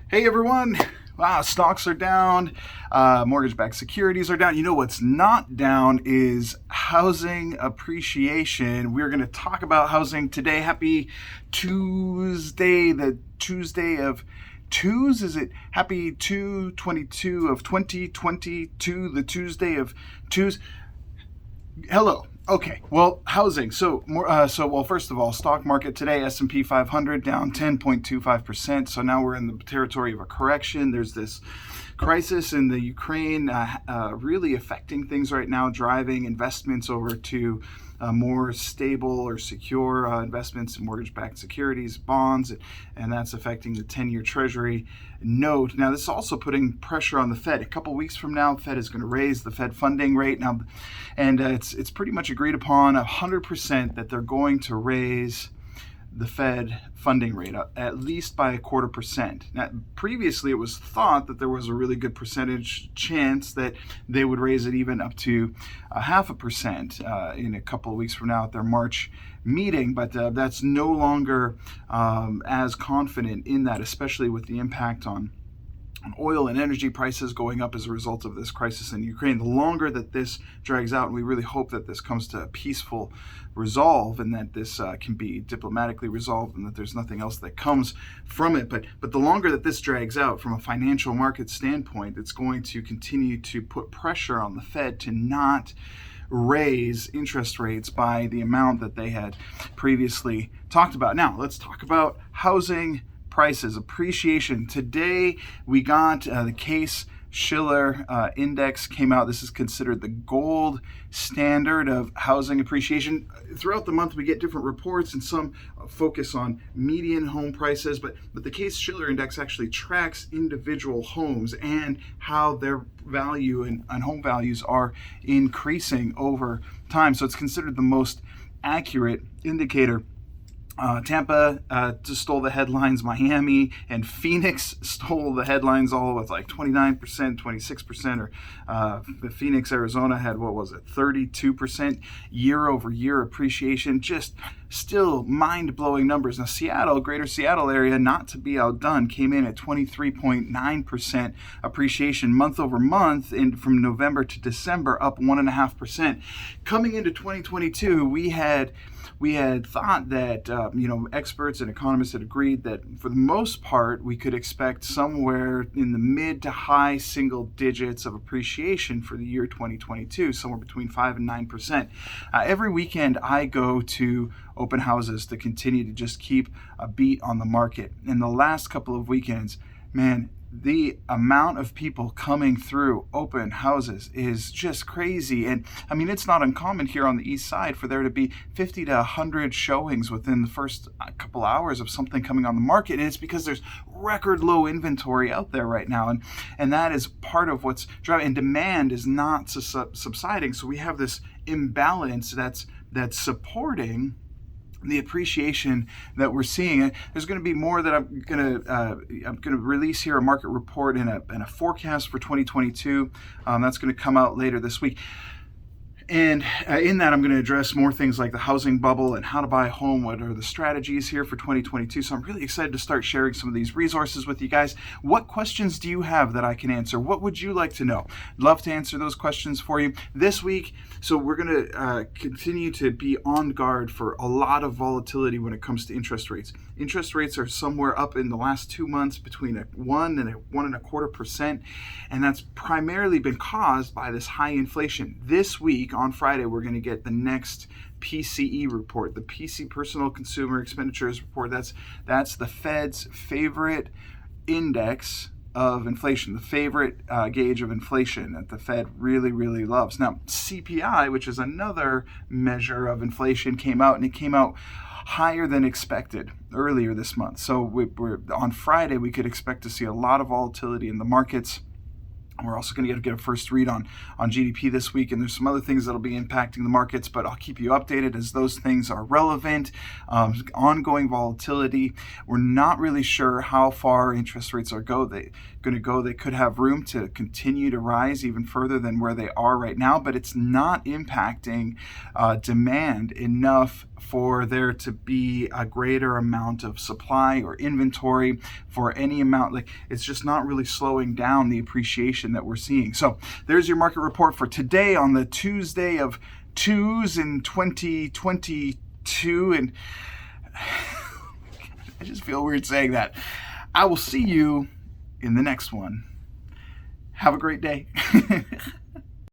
Hey everyone! Wow, stocks are down, mortgage-backed securities are down. You know what's not down is housing appreciation. We're going to talk about housing today. Happy Tuesday, the Tuesday of twos. Is it happy 2/22 of 2022, the Tuesday of twos? Hello. Okay. Well, housing. Well, first of all, stock market today, S&P 500 down 10.25%. So now we're in the territory of a correction. There's this crisis in the Ukraine really affecting things right now, driving investments over to more stable or secure investments in mortgage-backed securities, bonds, and that's affecting the 10-year Treasury note. Now, this is also putting pressure on the Fed. A couple weeks from now, the Fed is going to raise the Fed funding rate now, and it's pretty much agreed upon 100% that they're going to raise the Fed funding rate at least by 0.25%. Now, previously, it was thought that there was a really good percentage chance that they would raise it even up to 0.5% in a couple of weeks from now at their March meeting, but that's no longer as confident in that, especially with the impact on oil and energy prices going up as a result of this crisis in Ukraine. The longer that this drags out, and we really hope that this comes to a peaceful resolve and that this can be diplomatically resolved and that there's nothing else that comes from it. But the longer that this drags out from a financial market standpoint, it's going to continue to put pressure on the Fed to not raise interest rates by the amount that they had previously talked about. Now, let's talk about housing prices, appreciation. Today we got the Case-Shiller index came out. This is considered the gold standard of housing appreciation. Throughout the month we get different reports and some focus on median home prices, but the Case-Shiller index actually tracks individual homes and how their value and home values are increasing over time. So it's considered the most accurate indicator. Tampa just stole the headlines. Miami and Phoenix stole the headlines, all with like 29%, 26%, or Phoenix, Arizona had, 32% year over year appreciation. Just still mind-blowing numbers. Now, Seattle, greater Seattle area, not to be outdone, came in at 23.9% appreciation month over month, and from November to December, up 1.5%. Coming into 2022, we had thought that, experts and economists had agreed that for the most part, we could expect somewhere in the mid to high single digits of appreciation for the year 2022, somewhere between 5 and 9%. Every weekend, I go to open houses to continue to just keep a beat on the market. In the last couple of weekends, man, the amount of people coming through open houses is just crazy. And I mean, it's not uncommon here on the east side for there to be 50 to 100 showings within the first couple hours of something coming on the market. And it's because there's record low inventory out there right now. And that is part of what's driving, and demand is not subsiding. So we have this imbalance that's supporting the appreciation that we're seeing. There's going to be more that I'm going to release here, a market report and a forecast for 2022. That's going to come out later this week. And in that, I'm going to address more things like the housing bubble and how to buy a home. What are the strategies here for 2022? So I'm really excited to start sharing some of these resources with you guys. What questions do you have that I can answer? What would you like to know? Love to answer those questions for you this week. So we're going to continue to be on guard for a lot of volatility when it comes to interest rates. Interest rates are somewhere up in the last 2 months between 1 and 1.25%, and that's primarily been caused by this high inflation. This week, on Friday, we're going to get the next PCE report, the PC Personal Consumer Expenditures report. That's the Fed's favorite index of inflation, the favorite gauge of inflation that the Fed really, really loves. Now, CPI, which is another measure of inflation, came out, and it came out higher than expected earlier this month. So we're on Friday, we could expect to see a lot of volatility in the markets. We're also going to get a first read on GDP this week, and there's some other things that'll be impacting the markets, but I'll keep you updated as those things are relevant. Ongoing volatility. We're not really sure how far interest rates are going to go. They could have room to continue to rise even further than where they are right now, but it's not impacting demand enough for there to be a greater amount of supply or inventory for any amount. Like, it's just not really slowing down the appreciation that we're seeing. So there's your market report for today on the Tuesday of twos in 2022. And I just feel weird saying that. I will see you in the next one. Have a great day.